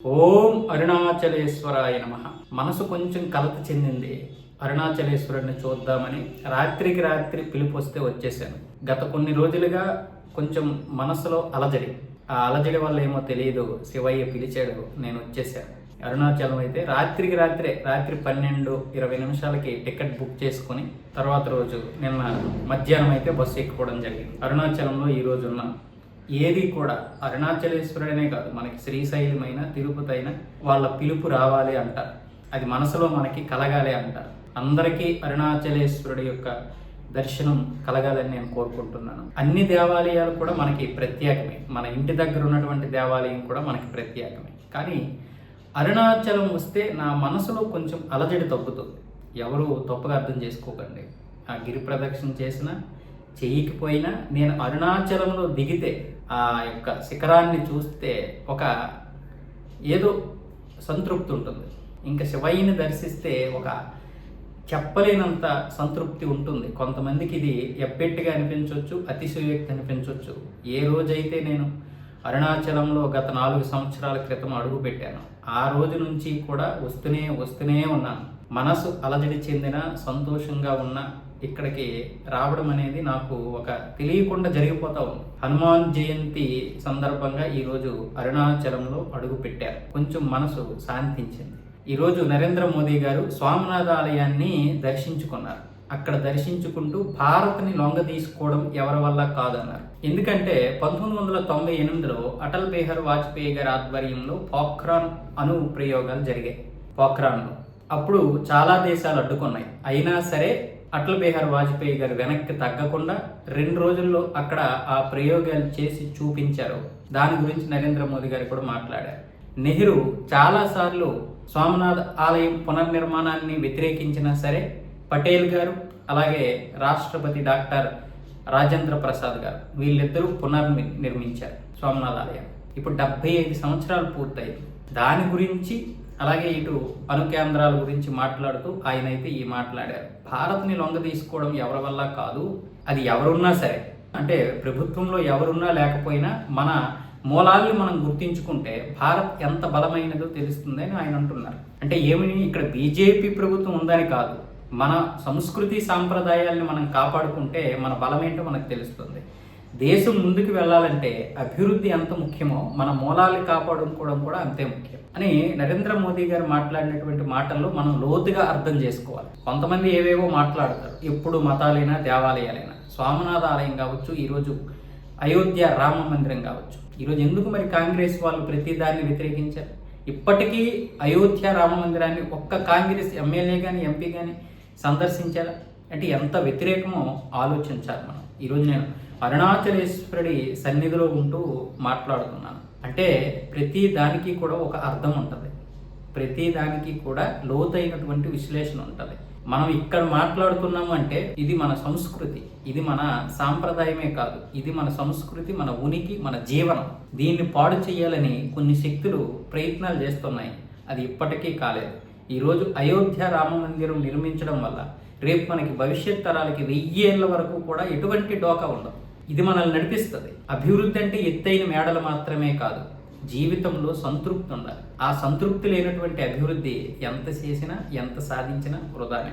ఓం అరుణాచలేశ్వరాయ నమః. మనసు కొంచెం కలత చెందింది. అరుణాచలేశ్వరుడిని చూద్దామని రాత్రికి రాత్రి పిలుపు వస్తే వచ్చేసాను. గత కొన్ని రోజులుగా కొంచెం మనసులో అలజడి. ఆ అలజడి వల్ల ఏమో తెలియదు, శివయ్య పిలిచాడు, నేను వచ్చేసాను. అరుణాచలం అయితే రాత్రి 12:20 టికెట్ బుక్ చేసుకుని తర్వాత రోజు నిన్న మధ్యాహ్నం అయితే బస్సు ఎక్కిపోవడం జరిగింది. అరుణాచలంలో ఈ రోజు ఉన్నాను. ఏది కూడా అరుణాచలేశ్వరుడనే కాదు, మనకి శ్రీశైలమైన తిరుపతి అయినా వాళ్ళ పిలుపు రావాలి అంటారు. అది మనసులో మనకి కలగాలి అంటారు. అందరికీ అరుణాచలేశ్వరుడి యొక్క దర్శనం కలగాలని నేను కోరుకుంటున్నాను. అన్ని దేవాలయాలు కూడా మనకి ప్రత్యేకమే. మన ఇంటి దగ్గర ఉన్నటువంటి దేవాలయం కూడా మనకి ప్రత్యేకమే. కానీ అరుణాచలం వస్తే నా మనసులో కొంచెం అలజడి తగ్గుతుంది. ఎవరు తప్పుగా అర్థం చేసుకోకండి. ఆ గిరి ప్రదక్షిణ చేసినా చేయకపోయినా నేను అరుణాచలంలో దిగితే ఆ యొక్క శిఖరాన్ని చూస్తే ఒక ఏదో సంతృప్తి ఉంటుంది. ఇంకా శివయ్యని దర్శిస్తే ఒక చెప్పలేనంత సంతృప్తి ఉంటుంది. కొంతమందికి ఇది ఎబ్బెట్టుగా అనిపించవచ్చు, అతిశయోక్తి అనిపించవచ్చు. ఏ రోజైతే నేను అరుణాచలంలో గత 4 సంవత్సరాల క్రితం అడుగు పెట్టాను, ఆ రోజు నుంచి కూడా వస్తూనే ఉన్నాను. మనసు అలజడి చెందిన, సంతోషంగా ఉన్న ఇక్కడికి రావడం అనేది నాకు ఒక తెలియకుండా జరిగిపోతా ఉంది. హనుమాన్ జయంతి సందర్భంగా ఈరోజు అరుణాచలంలో అడుగు పెట్టారు. కొంచెం మనసు శాంతించింది. ఈరోజు నరేంద్ర మోదీ గారు స్వామినాథ ఆలయాన్ని దర్శించుకున్నారు. అక్కడ దర్శించుకుంటూ భారత్ని లొంగ తీసుకోవడం ఎవరి వల్ల కాదన్నారు. ఎందుకంటే 1998లో అటల్ బిహారీ వాజ్పేయి గారి ఆధ్వర్యంలో పోఖ్రాన్ అణు ప్రయోగాలు జరిగాయి. పోఖ్రాన్లో అప్పుడు చాలా దేశాలు అడ్డుకున్నాయి. అయినా సరే అటల్ బిహారీ వాజ్పేయి గారు వెనక్కి తగ్గకుండా 2 రోజుల్లో అక్కడ ఆ ప్రయోగాలు చేసి చూపించారు. దాని గురించి నరేంద్ర మోదీ గారు కూడా మాట్లాడారు. నెహ్రూ చాలాసార్లు స్వామినాథ్ ఆలయం పునర్నిర్మాణాన్ని వ్యతిరేకించినా సరే పటేల్ గారు అలాగే రాష్ట్రపతి డాక్టర్ రాజేంద్ర ప్రసాద్ గారు వీళ్ళిద్దరూ పునర్నిర్మించారు స్వామినాథ్ ఆలయం. ఇప్పుడు 75 సంవత్సరాలు పూర్తయింది. దాని గురించి అలాగే ఇటు అణు కేంద్రాల గురించి మాట్లాడుతూ ఆయన అయితే ఈ మాట్లాడారు. భారత్ని లొంగ తీసుకోవడం ఎవరి వల్ల కాదు, అది ఎవరున్నా సరే, అంటే ప్రభుత్వంలో ఎవరున్నా లేకపోయినా మన మూలాల్ని మనం గుర్తించుకుంటే భారత్ ఎంత బలమైనదో తెలుస్తుందని ఆయన అంటున్నారు. అంటే ఏమని ఇక్కడ బీజేపీ ప్రభుత్వం ఉందని కాదు, మన సంస్కృతి సాంప్రదాయాల్ని మనం కాపాడుకుంటే మన బలమేంటో మనకు తెలుస్తుంది. దేశం ముందుకు వెళ్ళాలంటే అభివృద్ధి ఎంత ముఖ్యమో మన మూలాల్ని కాపాడుకోవడం కూడా అంతే ముఖ్యం అని నరేంద్ర మోదీ గారు మాట్లాడినటువంటి మాటల్లో మనం లోతుగా అర్థం చేసుకోవాలి. కొంతమంది ఏవేవో మాట్లాడతారు, ఎప్పుడు మతాలైనా దేవాలయాలైనా, స్వామినాథ ఆలయం కావచ్చు, ఈరోజు అయోధ్య రామ మందిరం కావచ్చు. ఈరోజు ఎందుకు మరి కాంగ్రెస్ వాళ్ళు ప్రతిదాన్ని వ్యతిరేకించారు? ఇప్పటికీ అయోధ్య రామ మందిరాన్ని ఒక్క కాంగ్రెస్ ఎమ్మెల్యే కానీ ఎంపీ కానీ సందర్శించారా? అంటే ఎంత వ్యతిరేకమో ఆలోచించాలి మనం. ఈరోజు నేను అరుణాచలేశ్వరుడి సన్నిధిలో ఉంటూ మాట్లాడుతున్నాను. అంటే ప్రతి దానికి కూడా ఒక అర్థం ఉంటుంది, ప్రతి దానికి కూడా లోతైనటువంటి విశ్లేషణ ఉంటుంది. మనం ఇక్కడ మాట్లాడుతున్నాము అంటే ఇది మన సంస్కృతి, ఇది మన సాంప్రదాయమే కాదు, ఇది మన సంస్కృతి, మన ఉనికి, మన జీవనం. దీన్ని పాడు చేయాలని కొన్ని శక్తులు ప్రయత్నాలు చేస్తున్నాయి. అది ఇప్పటికీ కాలేదు. ఈరోజు అయోధ్య రామ మందిరం నిర్మించడం వల్ల రేపు మనకి భవిష్యత్ తరాలకి 1000 ఏళ్ల వరకు కూడా ఎటువంటి డోకా ఉండదు. ఇది మనల్ని నడిపిస్తుంది. అభివృద్ధి అంటే ఎత్తైన మేడలు మాత్రమే కాదు, జీవితంలో సంతృప్తి ఉండాలి. ఆ సంతృప్తి లేనటువంటి అభివృద్ధి ఎంత చేసినా ఎంత సాధించినా వృధానే.